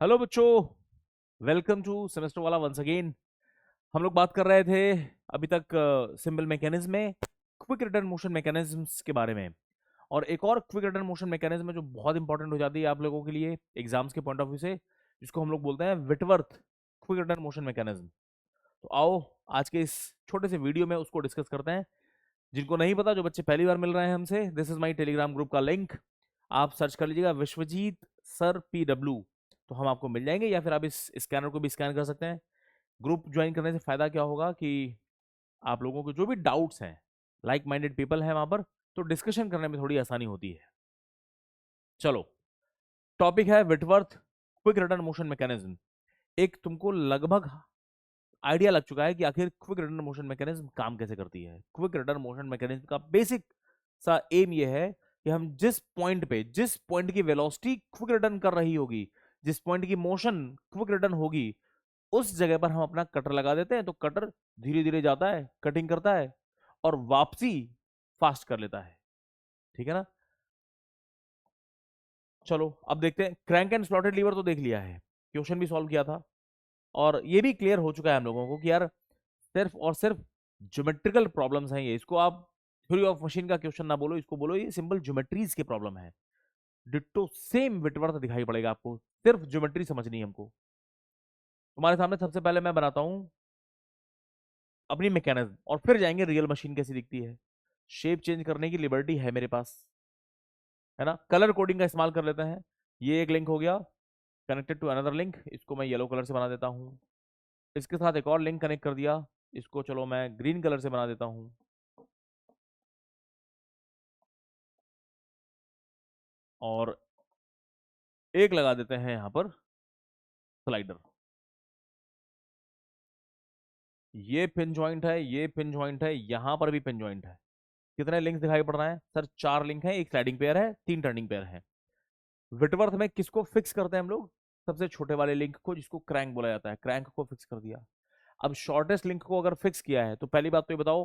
Hello बच्चों, welcome to semester वाला once again. हम लोग बात कर रहे थे अभी तक सिंबल मैकेनिज्म में क्विक रिटर्न मोशन मैकेनिज्म्स के बारे में। और एक और क्विक रिटर्न मोशन मैकेनिज्म है जो बहुत इंपॉर्टेंट हो जाती है आप लोगों के लिए एग्जाम्स के पॉइंट ऑफ व्यू से, जिसको हम लोग बोलते हैं Whitworth quick return motion mechanism. तो आओ आज के इस छोटे से वीडियो में उसको डिस्कस करते हैं। जिनको नहीं पता, जो बच्चे पहली बार मिल रहे हैं हमसे, this is my Telegram group का लिंक। आप सर्च कर लीजिएगा विश्वजीत सर PW, तो हम आपको मिल जाएंगे, या फिर आप इस स्कैनर को भी स्कैन कर सकते हैं। ग्रुप ज्वाइन करने से फायदा क्या होगा कि आप लोगों के जो भी डाउट्स हैं, लाइक माइंडेड पीपल हैं वहां पर, तो डिस्कशन करने में थोड़ी आसानी होती है। चलो, टॉपिक है Whitworth quick return motion mechanism. एक तुमको लगभग आइडिया लग चुका है कि आखिर क्विक रिटर्न मोशन मैकेनिज्म काम कैसे करती है। क्विक रिटर्न मोशन मैकेनिज्म का बेसिक सा एम ये है कि हम जिस पॉइंट की वेलोसिटी क्विक रिटर्न कर रही होगी, जिस पॉइंट की मोशन क्विक रिटर्न होगी, उस जगह पर हम अपना कटर लगा देते हैं, तो कटर धीरे धीरे जाता है, कटिंग करता है और वापसी फास्ट कर लेता है। ठीक है ना। चलो अब देखते हैं, क्रैंक एंड स्लॉटेड लीवर तो देख लिया है, क्वेश्चन भी सॉल्व किया था, और ये भी क्लियर हो चुका है हम लोगों को कि यार सिर्फ और सिर्फ ज्योमेट्रिकल प्रॉब्लम्स हैं ये। इसको आप थ्योरी ऑफ मशीन का क्वेश्चन ना बोलो, इसको बोलो ये सिंपल ज्योमेट्रीज के प्रॉब्लम है। डिट्टो सेम विटवर्थ दिखाई पड़ेगा आपको, सिर्फ ज्योमेट्री समझनी है हमको। तुम्हारे सामने सबसे पहले मैं बनाता हूं अपनी मैकेनिज्म, और फिर जाएंगे रियल मशीन कैसी दिखती है। शेप चेंज करने की लिबर्टी है मेरे पास, है ना। कलर कोडिंग का इस्तेमाल कर लेते हैं। ये एक लिंक हो गया कनेक्टेड टू अनदर लिंक, इसको मैं येलो कलर से बना देता हूँ। इसके साथ एक और लिंक कनेक्ट कर दिया, इसको चलो मैं ग्रीन कलर से बना देता हूँ। और एक लगा देते हैं यहां पर स्लाइडर। ये पिन जॉइंट है, ये पिन जॉइंट है, यहां पर भी पिन जॉइंट है। कितने लिंक्स दिखाई पड़ रहे हैं सर? 4 लिंक है, एक स्लाइडिंग पेयर है, 3 टर्निंग पेयर है। विटवर्थ में किसको फिक्स करते हैं हम लोग? सबसे छोटे वाले लिंक को, जिसको क्रैंक बोला जाता है, क्रैंक को फिक्स कर दिया। अब शॉर्टेस्ट लिंक को अगर फिक्स किया है, तो पहली बात तो ये बताओ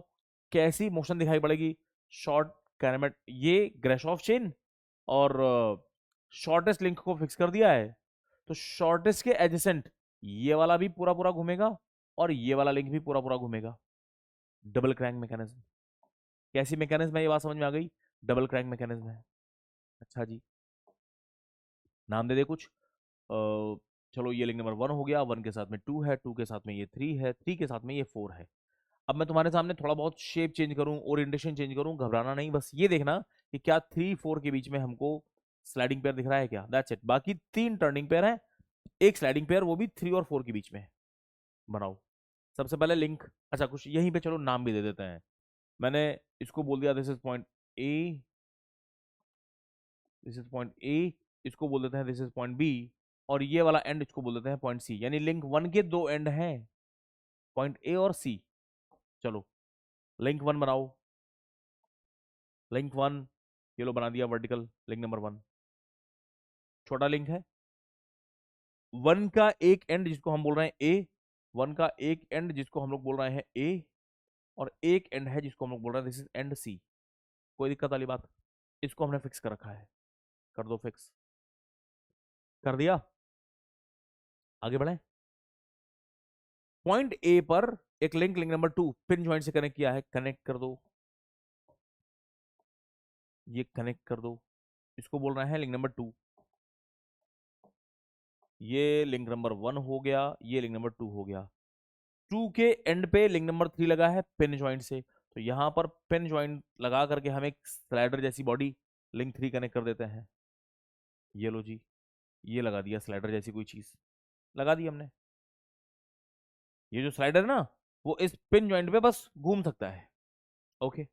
कैसी मोशन दिखाई पड़ेगी। शॉर्ट कैरेमेट, ये ग्रेशॉफ चेन, और शॉर्टेस्ट लिंक को फिक्स कर दिया है, तो शॉर्टेस्ट के एडजेसेंट ये वाला भी पूरा पूरा घूमेगा, और ये वाला लिंक भी पूरा पूरा घूमेगा। Double crank mechanism. कैसी मैकेनिज्म है, ये बात समझ में आ गई? डबल क्रैंक मैकेनिज्म है। अच्छा जी, नाम दे दे कुछ। चलो, ये लिंक नंबर 1 हो गया, 1 के साथ में 2 है, 2 के साथ में ये 3 है, 3 के साथ में ये 4 है। अब मैं तुम्हारे सामने थोड़ा बहुत शेप चेंज करूं, ओरिएंटेशन चेंज करूं, घबराना नहीं, बस ये देखना कि क्या 3 4 के बीच में हमको स्लाइडिंग पेयर दिख रहा है क्या, दैट्स इट। बाकी 3 टर्निंग पेयर है, एक स्लाइडिंग पेयर, वो भी 3 और 4 के बीच में। बनाओ सबसे पहले लिंक। अच्छा, कुछ यहीं पे चलो नाम भी दे देते हैं। मैंने इसको बोल दिया this is point A, this is point A, इसको बोल देते हैं दिस इज पॉइंट बी, और ये वाला एंड इसको बोल देते हैं पॉइंट सी। यानी लिंक 1 के 2 एंड हैं, पॉइंट ए और सी। चलो लिंक 1 बनाओ। लिंक 1 ये लो बना दिया, वर्टिकल लिंक नंबर 1। छोटा लिंक है, 1 का एक एंड जिसको हम बोल रहे हैं ए, 1 का एक एंड जिसको हम लोग बोल रहे हैं ए, और एक एंड है जिसको हम लोग बोल रहे हैं दिस इज एंड सी। कोई दिक्कत वाली बात? इसको हमने फिक्स कर रखा है, कर दो फिक्स। कर दिया, आगे बढ़े। पॉइंट ए पर एक link, link number 2 pin joint से कनेक्ट किया है, कनेक्ट कर दो। ये कनेक्ट कर दो, इसको बोल रहे हैं लिंक नंबर 2। ये लिंक नंबर 1 हो गया, ये लिंक नंबर 2 हो गया। 2 के एंड पे लिंक नंबर 3 लगा है पिन ज्वाइंट से, तो यहां पर पिन ज्वाइंट लगा करके हम एक स्लाइडर जैसी बॉडी लिंक 3 कनेक्ट कर देते हैं। ये लो जी, ये लगा दिया स्लाइडर जैसी कोई चीज, लगा दी हमने। ये जो स्लाइडर है ना, वो इस पिन ज्वाइंट पे बस घूम सकता है। ओके,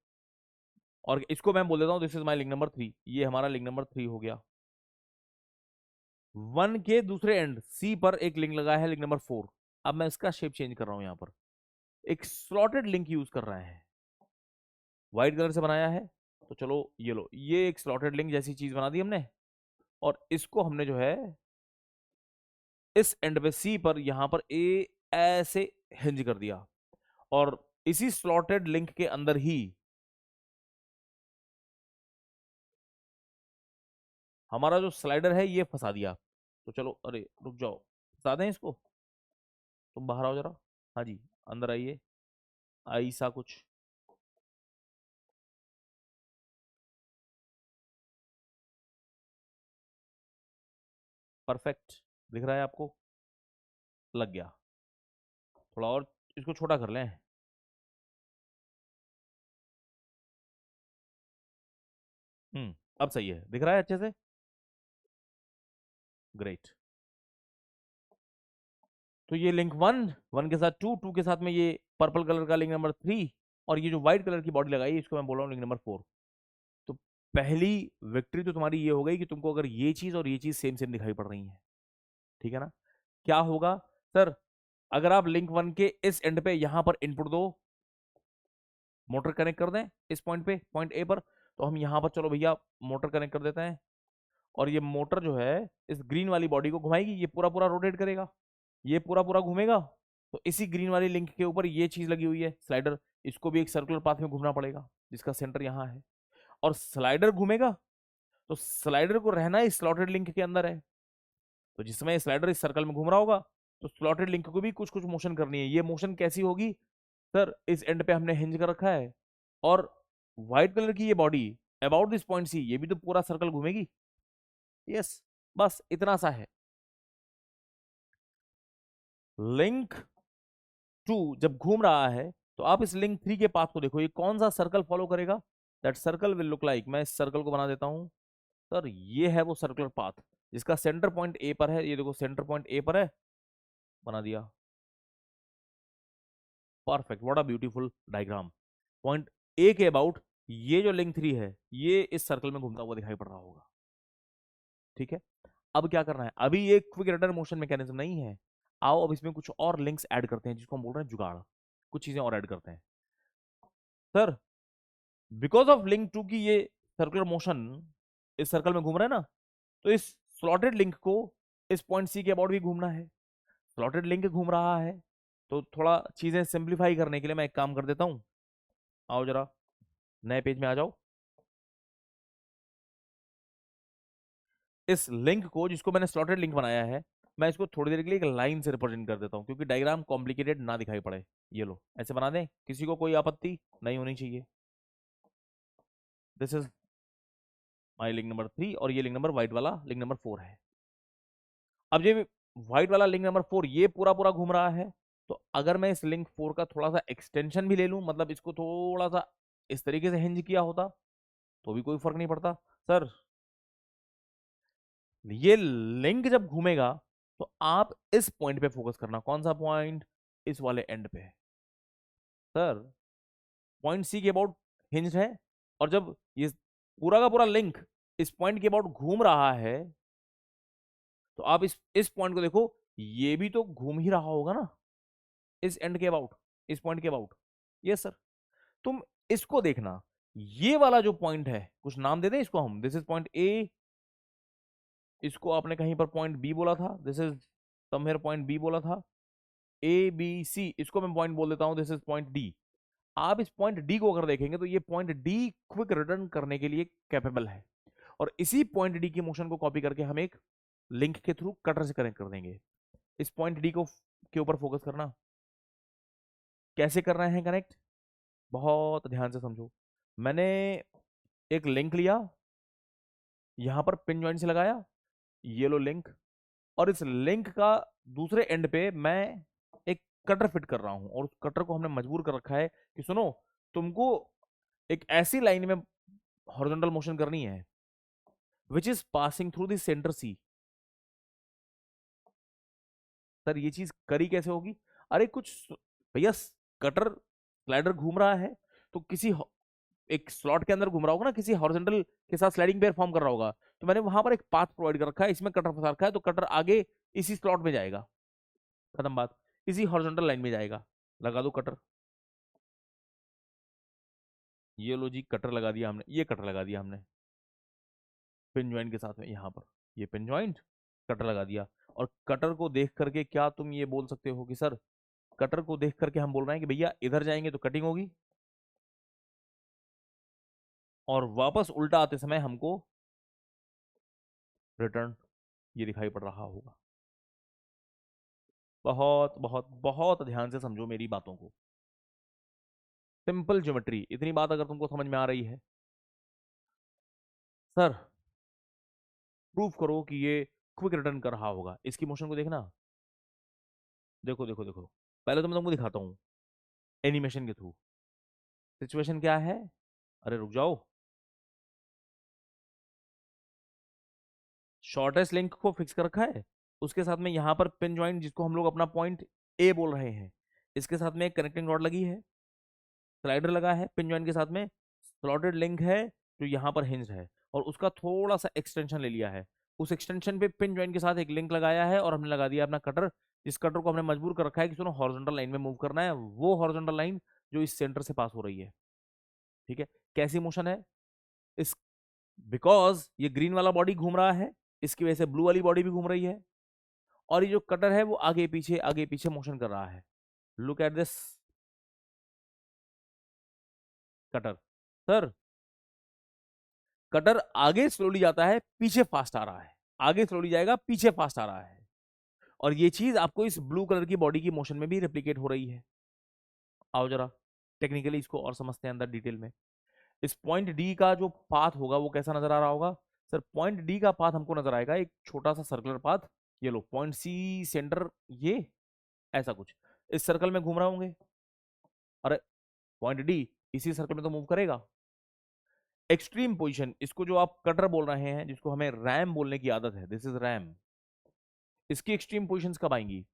और इसको मैं बोल देता हूँ this is my link number 3। ये हमारा लिंक नंबर 3 हो गया। 1 के दूसरे एंड सी पर एक लिंक लगा है, लिंक नंबर 4। अब मैं इसका शेप चेंज कर रहा हूं, यहां पर एक स्लॉटेड लिंक यूज कर रहे हैं, व्हाइट कलर से बनाया है। तो चलो ये लो, ये एक स्लॉटेड लिंक जैसी चीज बना दी हमने, और इसको हमने जो है इस एंड पे सी पर, यहां पर ए ऐसे हिंज कर दिया, और इसी स्लॉटेड लिंक के अंदर ही हमारा जो स्लाइडर है ये फंसा दिया। तो चलो, अरे रुक जाओ, बता दें इसको, तुम बाहर आओ जरा। हाँ जी, अंदर आइए। ऐसा कुछ। परफेक्ट। दिख रहा है आपको? लग गया। थोड़ा और इसको छोटा कर लें। अब सही है, दिख रहा है अच्छे से। ग्रेट। तो ये लिंक वन, वन के साथ टू, टू के साथ में ये पर्पल कलर का लिंक नंबर थ्री, और ये जो व्हाइट कलर की बॉडी लगाई है इसको मैं बोल रहा हूँ लिंक नंबर फोर। तो पहली विक्ट्री तो तुम्हारी ये हो गई कि तुमको अगर ये चीज और ये चीज सेम सेम दिखाई पड़ रही है। ठीक है ना? क्या होगा सर? अगर आप लिंक वन के इस एंड पे यहां पर इनपुट दो, मोटर कनेक्ट कर दें इस पॉइंट पे, पॉइंट ए पर, तो हम यहां पर चलो भैया मोटर कनेक्ट कर देते हैं। और ये मोटर जो है इस ग्रीन वाली बॉडी को घुमाएगी, ये पूरा पूरा रोटेट करेगा, ये पूरा पूरा घूमेगा। तो इसी ग्रीन वाली लिंक के ऊपर ये चीज लगी हुई है स्लाइडर, इसको भी एक सर्कुलर पाथ में घूमना पड़ेगा जिसका सेंटर यहाँ है। और स्लाइडर घूमेगा, तो स्लाइडर को रहना इस स्लॉटेड लिंक के अंदर है। तो जिस समय स्लाइडर इस सर्कल में घूम रहा होगा, तो स्लॉटेड लिंक को भी कुछ कुछ मोशन करनी है। ये मोशन कैसी होगी सर? इस एंड पे हमने हिंज कर रखा है, और व्हाइट कलर की ये body about this point C, ये भी तो पूरा सर्कल घूमेगी। यस, बस इतना सा है। लिंक टू जब घूम रहा है, तो आप इस लिंक थ्री के पाथ को देखो, ये कौन सा सर्कल फॉलो करेगा? That circle will look like, मैं इस सर्कल को बना देता हूं सर, ये है वो सर्कुलर पाथ जिसका सेंटर पॉइंट ए पर है। ये देखो सेंटर पॉइंट ए पर है, बना दिया। Perfect, what a beautiful diagram. Point A के अबाउट ये जो लिंक थ्री है, ये इस सर्कल में घूमता हुआ दिखाई पड़ रहा होगा। ठीक है? अब क्या करना है? अभी ये क्विक रिटर्न मोशन मैकेनिज्म नहीं है। आओ अब इसमें कुछ और लिंक्स ऐड करते हैं जिसको हम बोल रहे हैं जुगाड़। कुछ चीजें और ऐड करते हैं sir. Because of link two की ये सर्कुलर मोशन इस सर्कल में घूम रहा है ना, तो इस स्लॉटेड लिंक को इस पॉइंट सी के अबाउट भी घूमना है। स्लॉटेड लिंक घूम रहा है, तो थोड़ा चीजें सिंप्लीफाई करने के लिए मैं एक काम कर देता हूं। आओ जरा, नए पेज में आ जाओ। इस लिंक को जिसको मैंने स्लॉटेड लिंक बनाया है, मैं इसको थोड़ी देर के लिए एक लाइन से रिप्रेजेंट कर देता हूं, क्योंकि डायग्राम कॉम्प्लिकेटेड ना दिखाई पड़े। ये लो, ऐसे बना दें, किसी को कोई आपत्ति नहीं होनी चाहिए। This is my link number three, और ये लिंक नंबर व्हाइट वाला लिंक नंबर फोर है। अब ये व्हाइट वाला लिंक नंबर फोर ये पूरा पूरा घूम रहा है, तो अगर मैं इस लिंक फोर का थोड़ा सा एक्सटेंशन भी ले लूं, मतलब इसको थोड़ा सा इस तरीके से हिंज किया होता, तो भी कोई फर्क नहीं पड़ता सर। ये लिंक जब घूमेगा, तो आप इस पॉइंट पे फोकस करना। कौन सा पॉइंट? इस वाले एंड पे सर। पॉइंट सी के अबाउट हिंज है, और जब ये पूरा का पूरा लिंक इस पॉइंट के अबाउट घूम रहा है, तो आप इस पॉइंट को देखो, ये भी तो घूम ही रहा होगा ना इस एंड के अबाउट, इस पॉइंट के अबाउट। Yes sir. तुम इसको देखना, ये वाला जो पॉइंट है, कुछ नाम दे दें इसको हम, दिस इज पॉइंट ए, इसको आपने कहीं पर पॉइंट बी बोला था, this is somewhere point B बोला था। ए बी सी, इसको मैं पॉइंट बोल देता हूं, दिस इज पॉइंट डी। आप इस पॉइंट डी को अगर देखेंगे, तो ये पॉइंट डी क्विक रिटर्न करने के लिए कैपेबल है, और इसी पॉइंट डी की मोशन को कॉपी करके हम एक लिंक के थ्रू कटर से कनेक्ट कर देंगे। इस पॉइंट डी को के ऊपर फोकस करना। कैसे करना है कनेक्ट? बहुत ध्यान से समझो। मैंने एक लिंक लिया, यहां पर पिन ज्वाइंट से लगाया, ये लो लिंक, और इस लिंक का दूसरे एंड पे मैं एक कटर फिट कर रहा हूं, और उस कटर को हमने मजबूर कर रखा है कि सुनो, तुमको एक ऐसी लाइन में हॉरिजॉन्टल मोशन करनी है which is passing through the centre C. Sir ये चीज करी कैसे होगी? अरे कुछ भैया, कटर स्लाइडर घूम रहा है, तो किसी एक स्लॉट के अंदर घूम रहा होगा ना, किसी हॉरिजॉन्टल के साथ स्लाइडिंग पेयर फॉर्म कर रहा होगा, तो मैंने वहां पर एक पाथ प्रोवाइड कर रखा है, इसमें कटर फंसा रखा है, तो कटर आगे इसी स्लॉट में जाएगा। खत्म बात, इसी हॉरिजॉन्टल लाइन में जाएगा। लगा दो कटर। ये लो जी, कटर लगा दिया हमने, ये कटर लगा दिया हमने पिन ज्वाइंट के साथ में यहाँ पर, ये पिन ज्वाइंट, कटर लगा दिया। और कटर को देख करके क्या तुम ये बोल सकते हो कि सर, कटर को देख करके हम बोल रहे हैं कि भैया इधर जाएंगे तो कटिंग होगी, और वापस उल्टा आते समय हमको रिटर्न। ये दिखाई पड़ रहा होगा। बहुत बहुत बहुत ध्यान से समझो मेरी बातों को। सिंपल ज्योमेट्री, इतनी बात अगर तुमको समझ में आ रही है, सर प्रूव करो कि ये क्विक रिटर्न कर रहा होगा। इसकी मोशन को देखना, देखो देखो देखो। पहले तो मैं तुमको दिखाता हूँ एनिमेशन के थ्रू। सिचुएशन क्या है, अरे रुक जाओ। शॉर्टेस्ट लिंक को फिक्स कर रखा है, उसके साथ में यहाँ पर पिन ज्वाइंट, जिसको हम लोग अपना पॉइंट ए बोल रहे हैं, इसके साथ में एक कनेक्टिंग रॉड लगी है, स्लाइडर लगा है पिन ज्वाइंट के साथ में, स्लॉटेड लिंक है जो यहाँ पर हिंज है, और उसका थोड़ा सा एक्सटेंशन ले लिया है। उस एक्सटेंशन पे पिन ज्वाइंट के साथ एक लिंक लगाया है, और हमने लगा दिया अपना कटर। इस कटर को हमने मजबूर कर रखा है कि सुनो हॉरिजॉन्टल लाइन में मूव करना है, वो हॉरिजॉन्टल लाइन जो इस सेंटर से पास हो रही है। ठीक है, कैसी मोशन है इस, बिकॉज ये ग्रीन वाला बॉडी घूम रहा है, इसकी वजह से ब्लू वाली बॉडी भी घूम रही है, और ये जो कटर है वो आगे पीछे मोशन कर रहा है। Look at this cutter. Sir cutter आगे स्लोली जाता है, पीछे फास्ट आ रहा है, आगे स्लोली जाएगा, पीछे फास्ट आ रहा है, और ये चीज आपको इस ब्लू कलर की बॉडी की मोशन में भी रेप्लिकेट हो रही है। आओ जरा टेक्निकली इसको और समझते हैं अंदर डिटेल में। इस पॉइंट डी का जो पाथ होगा वो कैसा नजर आ रहा होगा। सर पॉइंट डी का पाथ हमको नजर आएगा एक छोटा सा सर्कुलर पाथ। ये लो पॉइंट सी सेंटर, ये ऐसा कुछ इस सर्कल में घूम रहे होंगे। अरे पॉइंट डी इसी सर्कल में तो मूव करेगा। एक्सट्रीम पोजीशन, इसको जो आप कटर बोल रहे हैं, जिसको हमें रैम बोलने की आदत है, दिस इज रैम, इसकी एक्सट्रीम पोजीशंस कब आएंगी,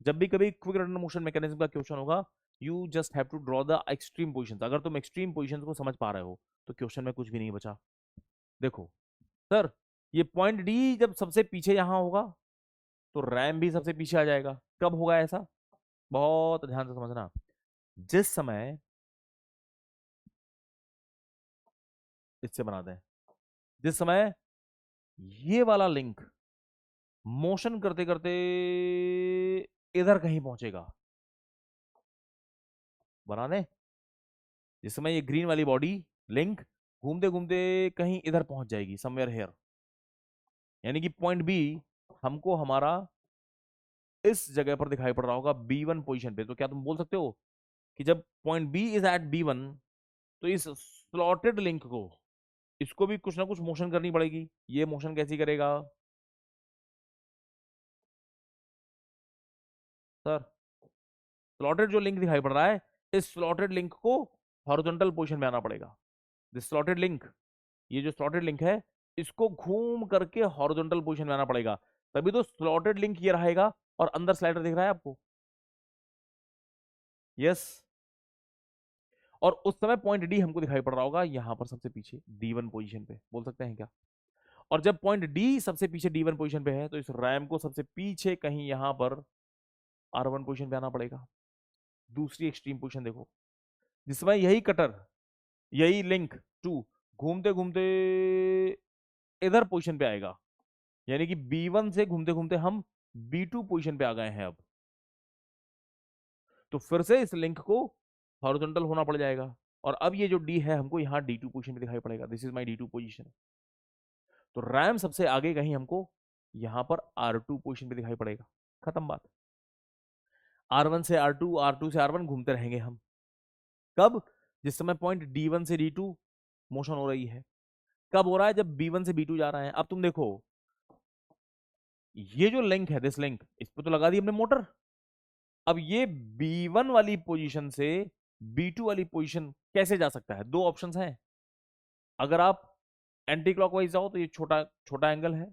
जब भी कभी क्विक रिटर्न मोशन मैकेनिज्म का क्वेश्चन होगा, you just have to draw the extreme positions. अगर तुम एक्सट्रीम पोजीशंस को समझ पा रहे हो तो क्वेश्चन में कुछ भी नहीं बचा। देखो सर, ये पॉइंट डी जब सबसे पीछे यहां होगा तो रैम भी सबसे पीछे आ जाएगा। कब होगा ऐसा, बहुत ध्यान से समझना। जिस समय, इससे बना दें, जिस समय ये वाला लिंक मोशन करते करते इधर कहीं पहुंचेगा, बना दें, जिस समय ये ग्रीन वाली बॉडी लिंक घूमते घूमते कहीं इधर पहुंच जाएगी, समवेयर हेयर, यानी कि पॉइंट बी हमको हमारा इस जगह पर दिखाई पड़ रहा होगा B1 पोजीशन पे। तो क्या तुम बोल सकते हो कि जब point B is eight B1, तो इस स्लॉटेड लिंक को, इसको भी कुछ ना कुछ मोशन करनी पड़ेगी। ये मोशन कैसी करेगा सर, स्लॉटेड जो लिंक दिखाई पड़ रहा है, इस स्लॉटेड लिंक को हॉरिजॉन्टल पोजीशन में आना पड़ेगा। दिस स्लॉटेड लिंक, ये जो स्लॉटेड लिंक है, इसको घूम करके हॉरिजॉन्टल पोजीशन में आना पड़ेगा, तभी तो स्लॉटेड लिंक ये रहेगा। और अंदर स्लाइडर दिख रहा है आपको, यस। और उस समय पॉइंट डी हमको दिखाई पड़ रहा होगा यहां पर सबसे पीछे D1 पोजीशन पे, बोल सकते हैं क्या। और जब पॉइंट डी सबसे पीछे D1 पोजीशन पे है, तो इस रैम को सबसे पीछे कहीं यहां पर R1 पोजीशन पे आना पड़ेगा। दूसरी एक्सट्रीम पोजीशन देखो, जिस समय यही कटर, यही लिंक टू घूमते घूमते इधर पोजीशन पे आएगा, यानी कि B1 से घूमते घूमते हम B2 पोजीशन पे आ गए हैं अब, तो फिर से इस लिंक को हॉरिजॉन्टल होना पड़ जाएगा। और अब ये जो डी है हमको यहाँ D2 पोजीशन पे दिखाई पड़ेगा, this is my D2 position. तो रैम सबसे आगे कहीं हमको यहां पर R2 पोजीशन पे दिखाई पड़ेगा। खत्म बात। R1 से R2, R2 से R1 घूमते रहेंगे हम। कब, जिस समय पॉइंट D1 से D2 मोशन हो रही है। कब हो रहा है, जब B1 से B2 जा रहा है। अब तुम देखो, ये जो लिंक है, दिस लिंक, इस पे तो लगा दी हमने मोटर। अब ये B1 वाली पोजीशन से B2 वाली पोजीशन कैसे जा सकता है, दो ऑप्शंस हैं। अगर आप एंटी क्लॉकवाइज जाओ तो ये छोटा छोटा एंगल है,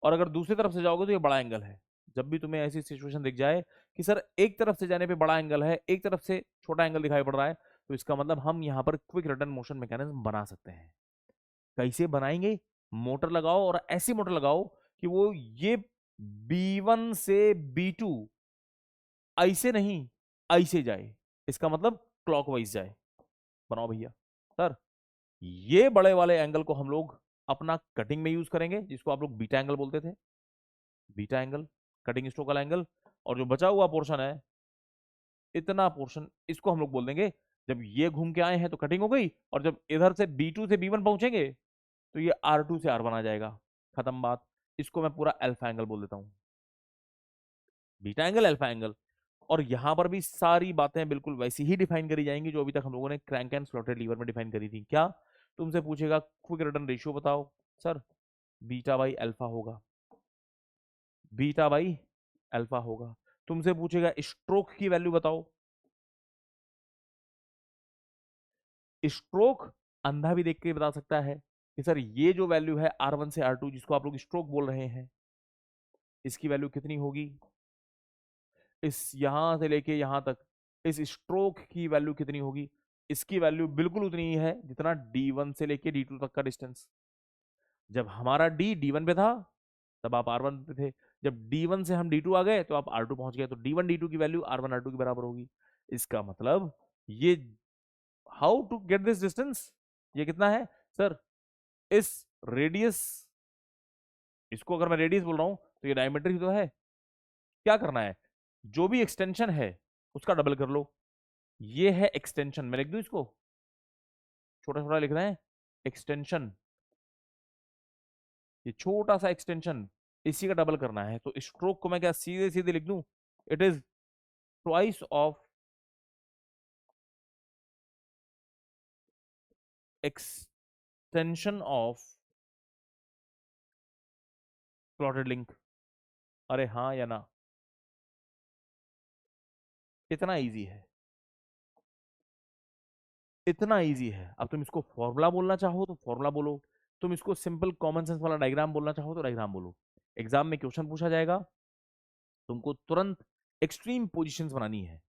और अगर दूसरी तरफ से जाओगे तो ये बड़ा एंगल है। जब भी तुम्हें ऐसी सिचुएशन दिख जाए कि सर एक तरफ से जाने पे बड़ा एंगल है, एक तरफ से छोटा एंगल दिखाई पड़ रहा है, तो इसका मतलब हम यहाँ पर क्विक रिटर्न मोशन मैकेनिज्म बना सकते हैं। कैसे बनाएंगे, मोटर लगाओ, और ऐसी मोटर लगाओ कि वो ये B1 से B2 ऐसे नहीं, ऐसे जाए, इसका मतलब क्लॉकवाइज जाए। बनाओ भैया। सर ये बड़े वाले एंगल को हम लोग अपना कटिंग में यूज करेंगे, जिसको आप लोग बीटा एंगल बोलते थे, बीटा एंगल, कटिंग स्ट्रोक वाला एंगल। और जो बचा हुआ पोर्शन है, इतना पोर्शन, इसको हम लोग बोल देंगे, जब ये घूम के आए हैं तो कटिंग हो गई, और जब इधर से B2 से B1 पहुंचेंगे तो ये R2 से R1 आ जाएगा। खत्म बात। इसको मैं पूरा अल्फा एंगल बोल देता हूं, बीटा एंगल अल्फा एंगल। और यहां पर भी सारी बातें बिल्कुल वैसी ही डिफाइन करी जाएंगी जो अभी तक हम लोगों ने क्रैंक एंड स्लॉटेड लीवर में डिफाइन करी थी। क्या तुमसे पूछेगा क्विक रिटर्न रेशियो बताओ, सर बीटा बाई अल्फा होगा, बीटा बाई अल्फा होगा। तुमसे पूछेगा स्ट्रोक की वैल्यू बताओ, स्ट्रोक अंधा भी देख के बता सकता है कि सर ये जो वैल्यू है R1 से R2 जिसको आप लोग स्ट्रोक बोल रहे हैं, इसकी वैल्यू कितनी होगी, इस यहां से लेके यहां तक इस स्ट्रोक की वैल्यू कितनी होगी, इसकी वैल्यू बिल्कुल उतनी ही है जितना D1 से लेके D2 तक का डिस्टेंस। जब हमारा D D1 पे था तब आप R1 पे थे, जब D1 से हम D2 आ गए तो आप R2 पहुंच गए, तो D1 D2 की वैल्यू R1 R2 के बराबर होगी। इसका मतलब ये, how to get this distance, ये कितना है सर, इस रेडियस, इसको अगर मैं रेडियस बोल रहा हूं तो ये डायमीटर ही तो है। क्या करना है, जो भी एक्सटेंशन है उसका डबल कर लो। ये है एक्सटेंशन, मैं लिख दूं इसको, छोटा छोटा लिख रहे हैं एक्सटेंशन, ये छोटा सा एक्सटेंशन, इसी का डबल करना है। तो स्ट्रोक को मैं क्या सीधे सीधे लिख दूं, it is twice of extension of plotted link. अरे हाँ या ना, इतना इजी है, इतना इजी है। अब तुम इसको फॉर्मूला बोलना चाहो तो फॉर्मूला बोलो, तुम इसको सिंपल कॉमन सेंस वाला डायग्राम बोलना चाहो तो डायग्राम बोलो। एग्जाम में क्वेश्चन पूछा जाएगा, तुमको तुरंत एक्सट्रीम पोजीशंस बनानी है,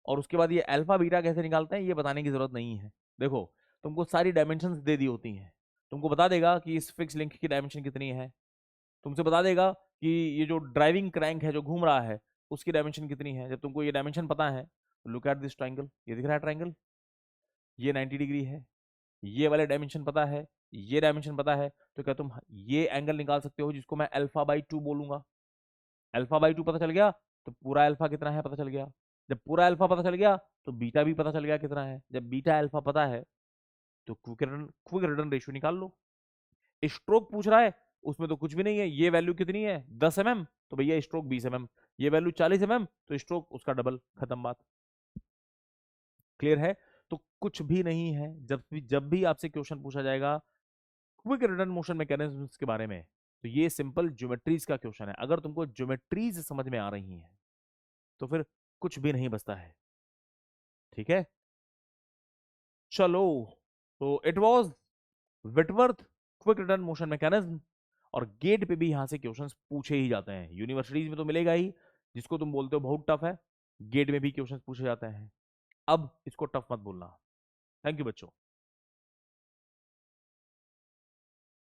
और उसके बाद ये अल्फा बीटा कैसे निकालते हैं ये बताने की जरूरत नहीं है। देखो तुमको सारी डायमेंशंस दे दी होती हैं, तुमको बता देगा कि इस फिक्स लिंक की डायमेंशन कितनी है, तुमसे बता देगा कि ये जो ड्राइविंग क्रैंक है जो घूम रहा है उसकी डायमेंशन कितनी है। जब तुमको ये डायमेंशन पता है तो लुक एट दिस ट्राइंगल, ये दिख रहा है ट्राइंगल, ये 90 डिग्री है, ये वाले डायमेंशन पता है, ये डायमेंशन पता है, तो क्या तुम ये एंगल निकाल सकते हो जिसको मैं अल्फा बाई 2 बोलूंगा। अल्फा बाई 2 पता चल गया तो पूरा अल्फा कितना है पता चल गया, जब पूरा अल्फा पता चल गया तो बीटा भी पता चल गया कितना है, जब बीटा अल्फा पता है तो क्विक रिटर्न रेशियो निकाल लो। स्ट्रोक पूछ रहा है उसमें तो कुछ भी नहीं है, ये वैल्यू कितनी है 10 mm, तो भैया स्ट्रोक 20 mm, ये वैल्यू 40 mm तो स्ट्रोक उसका डबल, खत्म बात। क्लियर है, तो कुछ भी नहीं है। जब भी आपसे क्वेश्चन पूछा जाएगा क्विक रिटर्न मोशन मैकेनिज्म्स के बारे में तो ये सिंपल ज्योमेट्रीज का क्वेश्चन है। अगर तुमको ज्योमेट्रीज समझ में आ रही हैं तो फिर कुछ भी नहीं बचता है। ठीक है, चलो, तो it was Whitworth quick return motion mechanism. और गेट पे भी यहां से क्वेश्चंस पूछे ही जाते हैं, यूनिवर्सिटीज में तो मिलेगा ही, जिसको तुम बोलते हो बहुत टफ है, गेट में भी क्वेश्चंस पूछे जाते हैं। अब इसको टफ मत बोलना। थैंक यू बच्चों।